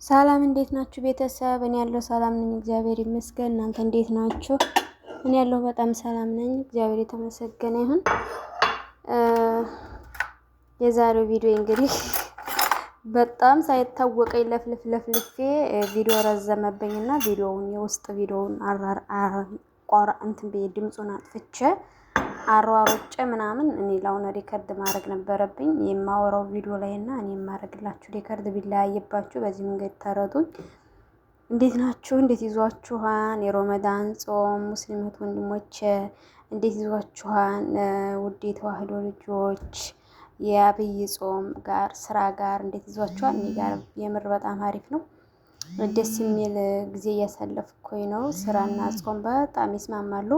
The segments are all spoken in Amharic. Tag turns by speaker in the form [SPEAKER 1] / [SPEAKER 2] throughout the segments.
[SPEAKER 1] ሰላም እንዴት ናችሁ ቤተሰብ? እኔ ያለው ሰላም ነኝ፣ እግዚአብሔር ይመስገን። እናንተ እንዴት ናችሁ? እኔ ያለው በጣም ሰላም ነኝ፣ እግዚአብሔር የተመሰገነ ይሁን። የዛሬው ቪዲዮ እንግዲህ በጣም ሳይታወቀኝ ለፍልፌ ቪዲዮ ረዘመብኝና ቪዲዮውን የውስጥ ቪዲዮውን እንትን ብዬ ድምፁን አጥፍቼ አሯሩጬ ምናምን እኔ ላውን ሪከርድ ማድረግ ነበረብኝ የማወራው ቪዲዮ ላይ እና እኔ የማደርግላችሁ ሪከርድ ቢለያይባችሁ በዚህ መንገድ ተረዱኝ። እንዴት ናችሁ? እንዴት ይዟችኋን? የሮመዳን ጾም ሙስሊሞች ወንድሞች እንዴት ይዟችኋን? ውድ የተዋህዶ ልጆች የአብይ ጾም ጋር ስራ ጋር እንዴት ይዟችኋል? እኔ ጋር የምር በጣም አሪፍ ነው። ደስ የሚል ጊዜ እያሳለፍኩኝ ነው። ስራና ጾም በጣም ይስማማሉ።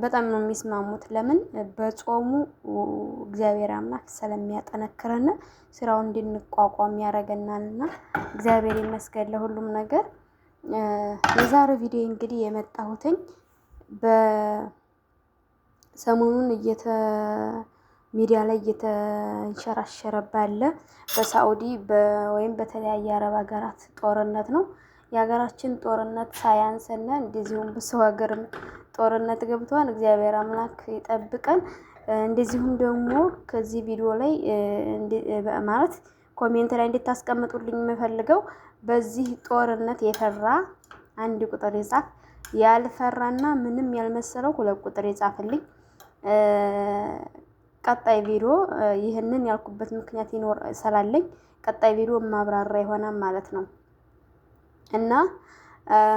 [SPEAKER 1] በጣም ነው የሚስማሙት። ለምን? በጾሙ እግዚአብሔር አምላክ ስለሚያጠነክረን ስራውን እንድንቋቋም ያደርገናልና እግዚአብሔር ይመስገን ለሁሉም ነገር። የዛሬው ቪዲዮ እንግዲህ የመጣሁትኝ በሰሞኑን ሚዲያ ላይ እየተንሸራሸረ ባለ በሳኡዲ ወይም በተለያየ አረብ ሀገራት ጦርነት ነው። የሀገራችን ጦርነት ሳያንሰና እንደዚሁም በሰው ሀገርም ጦርነት ገብቷል። እግዚአብሔር አምላክ ይጠብቀን። እንደዚሁም ደግሞ ከዚህ ቪዲዮ ላይ ማለት ኮሜንት ላይ እንድታስቀምጡልኝ የምፈልገው በዚህ ጦርነት የፈራ አንድ ቁጥር ይጻፍ፣ ያልፈራና ምንም ያልመሰለው 2 ቁጥር ይጻፍልኝ። ቀጣይ ቪዲዮ ይህንን ያልኩበት ምክንያት ስላለኝ ቀጣይ ቪዲዮ ማብራራ ይሆናል ማለት ነው። እና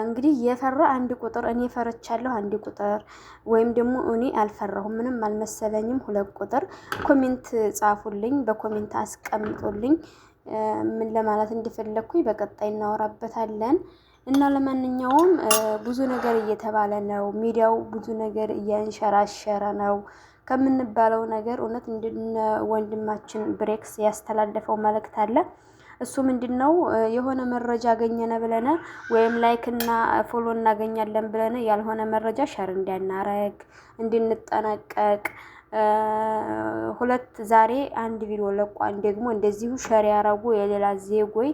[SPEAKER 1] እንግዲህ የፈራ አንድ ቁጥር እኔ ፈርቻለሁ 1 ቁጥር ወይም ደግሞ እኔ አልፈራሁም ምንም አልመሰለኝም 2 ቁጥር ኮሜንት ጻፉልኝ፣ በኮሜንት አስቀምጡልኝ ምን ለማለት እንደፈለኩኝ በቀጣይ እናወራበታለን። እና ለማንኛውም ብዙ ነገር እየተባለ ነው፣ ሚዲያው ብዙ ነገር እያንሸራሸረ ነው ከምንባለው ነገር እውነት እንደነ ወንድማችን ብሬክስ ያስተላለፈው መልእክት አለ። እሱ ምንድነው? የሆነ መረጃ አገኘነ ብለነ ወይም ላይክ እና ፎሎ እናገኛለን ብለነ ያልሆነ መረጃ ሸር እንዳናረግ እንድንጠነቀቅ። ዛሬ አንድ ቪዲዮ ለቋን ደግሞ እንደዚሁ ሸር ያረጉ የሌላ ዜጎይ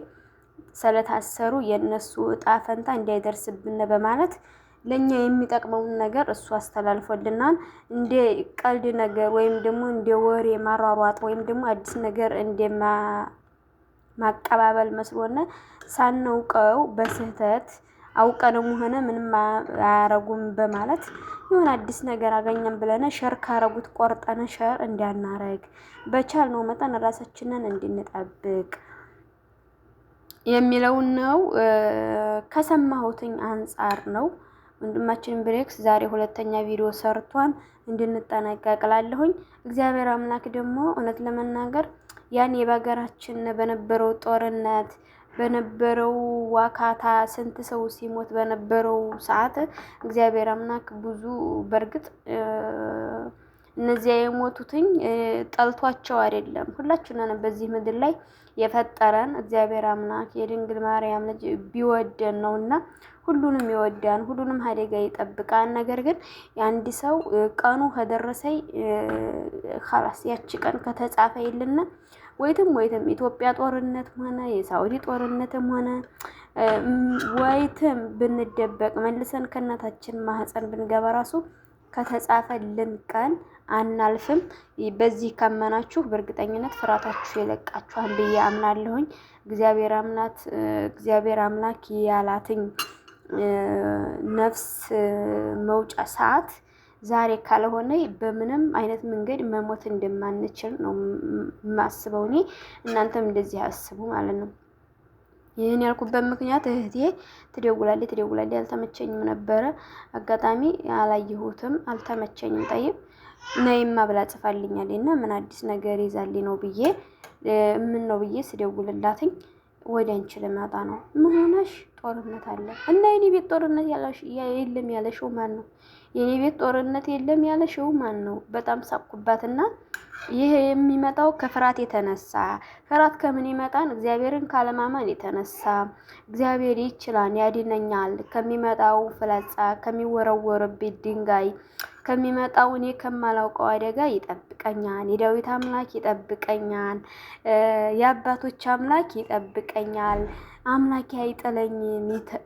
[SPEAKER 1] ስለታሰሩ የነሱ እጣ ፈንታ እንዳይደርስብን በማለት ለኛ የሚጠቅመውን ነገር እሱ አስተላልፎልናል። እንደ ቀልድ ነገር ወይም ደግሞ እንደ ወሬ ማሯሯጥ ወይም ደግሞ አዲስ ነገር ማቀባበል መስሎና ሳናውቀው በስህተት አውቀንም ሆነ ምንም አያረጉም በማለት የሆነ አዲስ ነገር አገኘን ብለን ሸር ካረጉት ቆርጠን ሸር እንዳናረግ በቻልነው መጠን ራሳችንን እንድንጠብቅ የሚለውን ነው ከሰማሁትኝ አንፃር ነው። ወንድማችን ብሬክስ ዛሬ 2ኛ ቪዲዮ ሰርቷን እንድንጠነቀቅላለሁኝ። እግዚአብሔር አምላክ ደግሞ እውነት ለመናገር ያን በሀገራችን በነበረው ጦርነት በነበረው ዋካታ ስንት ሰው ሲሞት በነበረው ሰዓት እግዚአብሔር አምላክ ብዙ በርግጥ እነዚያ የሞቱትኝ ጠልቷቸው አይደለም። ሁላችንም በዚህ ምድር ላይ የፈጠረን እግዚአብሔር አምላክ የድንግል ማርያም ልጅ ቢወደን ነውና ሁሉንም ይወዳን፣ ሁሉንም አደጋ ይጠብቃን። ነገር ግን የአንድ ሰው ቀኑ ከደረሰይ خلاص ያቺ ቀን ከተጻፈ ይልና ወይትም ኢትዮጵያ ጦርነት ሆነ የሳውዲ ጦርነትም ሆነ ወይትም ብንደበቅ መልሰን ከእናታችን ማህፀን ብንገባ ራሱ ከተጻፈልን ቀን አናልፍም። በዚህ ካመናችሁ በእርግጠኝነት ፍራታችሁ ይለቃችኋል ብዬ አምናለሁኝ። እግዚአብሔር አምላክ ያላትኝ ነፍስ መውጫ ሰዓት ዛሬ ካልሆነ በምንም አይነት መንገድ መሞት እንደማንችል ነው የማስበው እኔ። እናንተም እንደዚህ አስቡ ማለት ነው። ይህን ያልኩበት ምክንያት እህቴ ትደውላለች አልተመቸኝም ነበረ። አጋጣሚ አላየሁትም፣ አልተመቸኝም። ጠይብ ነይማ ብላ ጽፋልኛለች እና ምን አዲስ ነገር ይዛልኝ ነው ብዬ ምን ነው ብዬ ስደውልላትኝ ወደ አንቺ ልመጣ ነው። ምን ሆነሽ? ጦርነት አለ እና የኔ ቤት ጦርነት የለም ያለሽው ማን ነው? የኔ ቤት ጦርነት የለም ያለሽው ማን ነው? በጣም ሳቅኩባትና ይሄ የሚመጣው ከፍርሃት የተነሳ ፍርሃት ከምን ይመጣን? እግዚአብሔርን ካለማመን የተነሳ እግዚአብሔር ይችላል ያድነኛል ከሚመጣው ፍላጻ ከሚወረወርብኝ ድንጋይ ከሚመጣው እኔ ከማላውቀው አደጋ ይጠብቀኛል። የዳዊት አምላክ ይጠብቀኛል። የአባቶች አምላክ ይጠብቀኛል። አምላኬ አይጥለኝም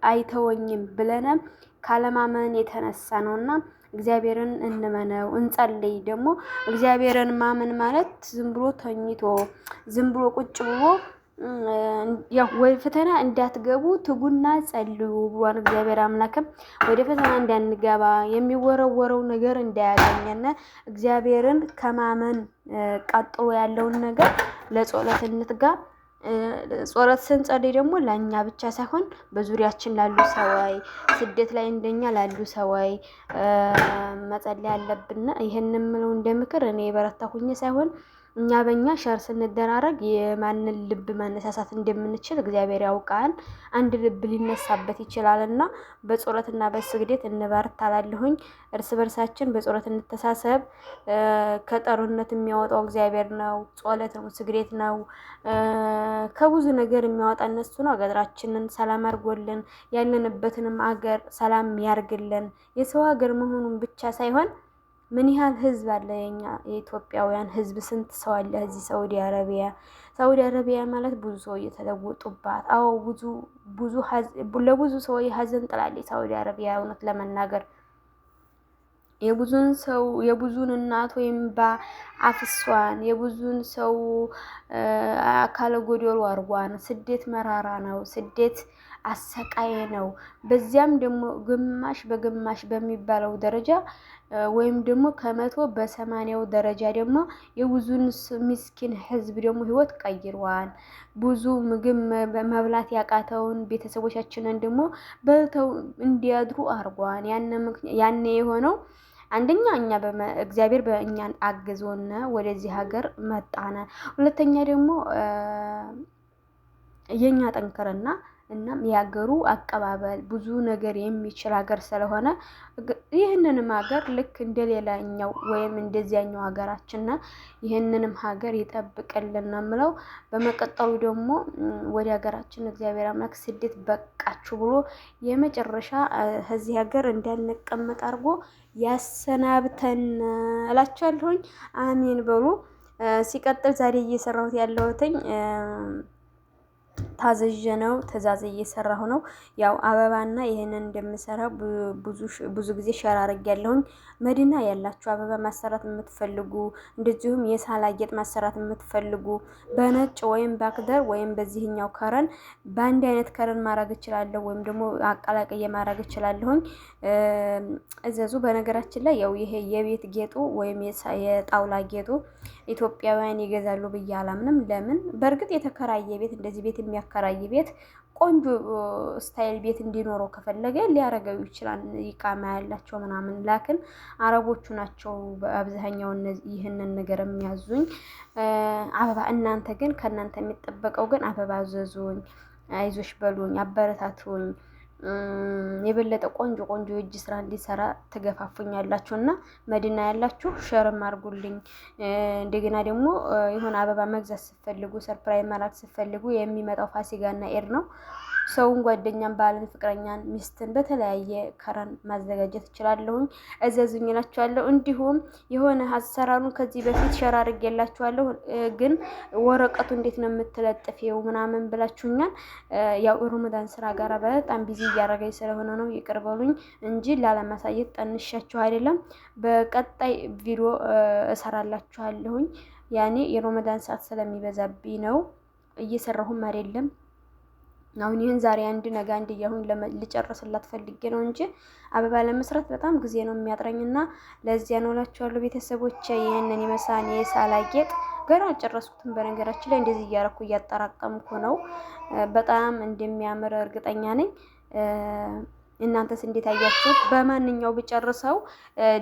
[SPEAKER 1] አይተወኝም ብለንም ካለማመን የተነሳ ነውና እግዚአብሔርን እንመነው እንጸልይ። ደግሞ እግዚአብሔርን ማመን ማለት ዝም ብሎ ተኝቶ ዝም ብሎ ቁጭ ብሎ ያው ወይ ፈተና እንዳትገቡ ትጉና ጸልዩ ብሏን እግዚአብሔር አምላክም ወደ ፈተና እንዳንገባ የሚወረወረው ነገር እንዳያገኘን እግዚአብሔርን ከማመን ቀጥሎ ያለውን ነገር ለጸሎት እንትጋ። ጸሎት ስንጸልይ ደግሞ ለኛ ብቻ ሳይሆን በዙሪያችን ላሉ ሰዎች ስደት ላይ እንደኛ ላሉ ሰዎች መጸለይ አለብን። ይሄንን ምለው እንደምክር እኔ የበረታሁኝ ሳይሆን እኛ በእኛ ሸር ስንደራረግ የማንን ልብ ማነሳሳት እንደምንችል እግዚአብሔር ያውቃል። አንድ ልብ ሊነሳበት ይችላልና በጸሎትና በስግደት እንበረታላለሁኝ። እርስ በርሳችን በጸሎት እንተሳሰብ። ከጦርነት የሚያወጣው እግዚአብሔር ነው። ጸሎት ነው፣ ስግደት ነው። ከብዙ ነገር የሚያወጣ እነሱ ነው። አገራችንን ሰላም አድርጎልን ያለንበትንም አገር ሰላም ያርግልን። የሰው ሀገር መሆኑን ብቻ ሳይሆን ምን ያህል ህዝብ አለ? የኛ የኢትዮጵያውያን ህዝብ ስንት ሰው አለ እዚህ ሳውዲ አረቢያ? ሳውዲ አረቢያ ማለት ብዙ ሰው እየተለወጡባት። አዎ ለብዙ ሰው ሀዘን ጥላለች ሳውዲ አረቢያ። እውነት ለመናገር የብዙን እናት ወይም በአፍሷን የብዙን ሰው አካለ ጎዶሎ አርጓን። ስደት መራራ ነው። ስደት አሰቃየ ነው። በዚያም ደግሞ ግማሽ በግማሽ በሚባለው ደረጃ ወይም ደግሞ ከመቶ በ80 ደረጃ ደግሞ የብዙን ምስኪን ህዝብ ደግሞ ህይወት ቀይሯል። ብዙ ምግብ መብላት ያቃተውን ቤተሰቦቻችንን ደግሞ በልተው እንዲያድሩ አርጓን። ያኔ የሆነው አንደኛ እኛ እግዚአብሔር በእኛን አግዞን ወደዚህ ሀገር መጣነ። ሁለተኛ ደግሞ የኛ ጠንከረና እናም የሀገሩ አቀባበል ብዙ ነገር የሚችል ሀገር ስለሆነ ይህንንም ሀገር ልክ እንደሌላኛው ወይም እንደዚያኛው ሀገራችንና ይህንንም ሀገር ይጠብቅልን ነው የምለው። በመቀጠሉ ደግሞ ወደ ሀገራችን እግዚአብሔር አምላክ ስደት በቃችሁ ብሎ የመጨረሻ እዚህ ሀገር እንዳንቀመጥ አድርጎ ያሰናብተን እላችኋለሁኝ። አሜን በሉ። ሲቀጥል ዛሬ እየሰራሁት ያለሁትኝ ታዘዥ ነው። ትእዛዝ እየሰራሁ ነው። ያው አበባና ይሄንን እንደምሰራ ብዙ ጊዜ ሸር አድርጌያለሁኝ። መዲና ያላችሁ አበባ ማሰራት የምትፈልጉ እንደዚሁም የሳላ ጌጥ ማሰራት የምትፈልጉ በነጭ ወይም ባክደር ወይም በዚህኛው ከረን በአንድ አይነት ከረን ማድረግ እችላለሁ፣ ወይም ደግሞ አቀላቅዬ ማድረግ እችላለሁኝ። እዘዙ። በነገራችን ላይ ያው ይሄ የቤት ጌጡ ወይም የጣውላ ጌጡ ኢትዮጵያውያን ይገዛሉ ብዬ አላምንም። ለምን? በእርግጥ የተከራየ ቤት እንደዚህ ቤት የሚያከራይ ቤት ቆንጆ ስታይል ቤት እንዲኖረው ከፈለገ ሊያረገው ይችላል፣ ይቃማ ያላቸው ምናምን። ላክን አረቦቹ ናቸው በአብዛኛው ይህንን ነገር የሚያዙኝ። አበባ እናንተ ግን ከእናንተ የሚጠበቀው ግን አበባ አዘዙኝ፣ አይዞሽ በሉኝ፣ አበረታቱኝ። የበለጠ ቆንጆ የእጅ ስራ እንዲሰራ ትገፋፉኛላችሁ እና መዲና ያላችሁ ሸርም አድርጉልኝ። እንደገና ደግሞ የሆነ አበባ መግዛት ስትፈልጉ ሰርፕራይዝ ማድረግ ስትፈልጉ የሚመጣው ፋሲካና ኤድ ነው። ሰውን፣ ጓደኛን፣ ባልን፣ ፍቅረኛን፣ ሚስትን በተለያየ ከረን ማዘጋጀት እችላለሁኝ። እዘዙኝ እላችኋለሁ። እንዲሁም የሆነ አሰራሩን ከዚህ በፊት ሸር አድርጌላችኋለሁ፣ ግን ወረቀቱ እንዴት ነው የምትለጥፊው ምናምን ብላችሁኛል። ያው ሩመዳን ስራ ጋር በጣም ቢዚ እያደረገኝ ስለሆነ ነው፣ ይቅር በሉኝ እንጂ ላለማሳየት ጠንሻችሁ አይደለም። በቀጣይ ቪዲዮ እሰራላችኋለሁኝ። ያኔ የሮመዳን ሰዓት ስለሚበዛብኝ ነው እየሰራሁም አይደለም። አሁን ይህን ዛሬ አንድ ነገ አንድ እያሁን ልጨርስላት ፈልጌ ነው እንጂ አበባ ለመስራት በጣም ጊዜ ነው የሚያጥረኝና ለዚያ ነው እላችኋለሁ ቤተሰቦቼ። ይህንን ይመስላል የሳላ ጌጥ። ገና አልጨረስኩትም በነገራችን ላይ፣ እንደዚህ እያረኩ እያጠራቀምኩ ነው። በጣም እንደሚያምር እርግጠኛ ነኝ። እናንተስ እንዴት አያችሁት? በማንኛው ብጨርሰው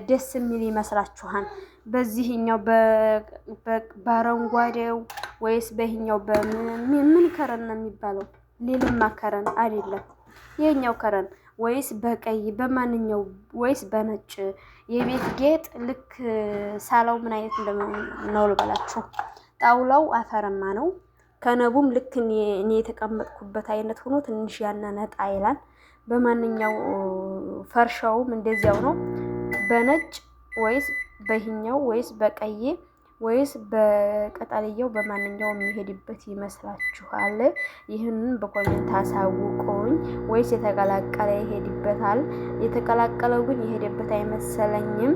[SPEAKER 1] ደስ የሚል ይመስላችኋል? በዚህኛው በአረንጓዴው ወይስ በይሄኛው ምን ከረን ነው የሚባለው? ሌላማ ከረን አይደለም ይሄኛው ከረን ወይስ በቀይ በማንኛው ወይስ በነጭ? የቤት ጌጥ ልክ ሳላው ምን አይነት ነው ልበላችሁ? ጣውላው አፈርማ ነው። ከነቡም ልክ እኔ የተቀመጥኩበት አይነት ሆኖ ትንሽ ያነነጣ ይላል። በማንኛው ፈርሻውም እንደዚያው ነው። በነጭ ወይስ በይሄኛው ወይስ በቀይ ወይስ በቀጣልየው በማንኛውም የሚሄድበት ይመስላችኋል? ይህንን በኮሜንት አሳውቁኝ። ወይስ የተቀላቀለ ይሄድበታል? የተቀላቀለው ግን የሄደበት አይመሰለኝም።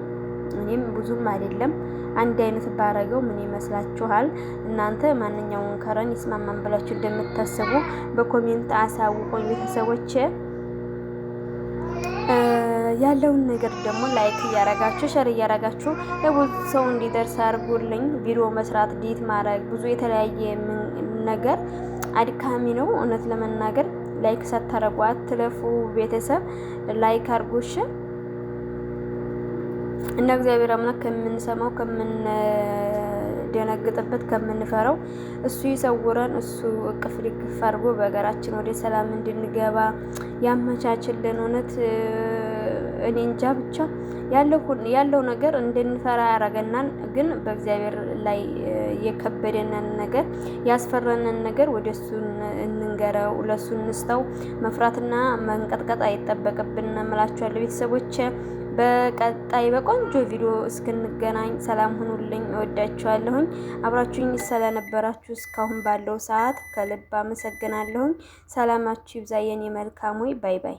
[SPEAKER 1] እኔም ብዙም አይደለም አንድ አይነት ባረገው ምን ይመስላችኋል? እናንተ ማንኛውን ከረን ይስማማን ብላችሁ እንደምታስቡ በኮሜንት አሳውቁኝ ቤተሰቦቼ። ያለውን ነገር ደግሞ ላይክ እያረጋችሁ ሸር እያረጋችሁ ለብዙ ሰው እንዲደርስ አድርጉልኝ። ቪዲዮ መስራት ዲት ማድረግ ብዙ የተለያየ ነገር አድካሚ ነው። እውነት ለመናገር ላይክ ሳታረጉ አትለፉ ቤተሰብ። ላይክ አርጉሽ እና እግዚአብሔር አምላክ ከምንሰማው ከምንደነግጥበት ከምንፈራው እሱ ይሰውረን። እሱ እቅፍ ድግፍ አድርጎ በሀገራችን ወደ ሰላም እንድንገባ ያመቻችልን። እውነት እኔ እንጃ ብቻ ያለው ነገር እንድንፈራ ያረገናል። ግን በእግዚአብሔር ላይ የከበደንን ነገር ያስፈራንን ነገር ወደ እሱ እንንገረው፣ ለሱ እንስተው። መፍራትና መንቀጥቀጥ አይጠበቅብን እምላችኋለሁ ቤተሰቦቼ። በቀጣይ በቆንጆ ቪዲዮ እስክንገናኝ ሰላም ሁኑልኝ። እወዳችኋለሁኝ። አብራችሁኝ ስለነበራችሁ እስካሁን ባለው ሰዓት ከልብ አመሰግናለሁኝ። ሰላማችሁ ይብዛ የኔ መልካሞች። ባይ ባይ።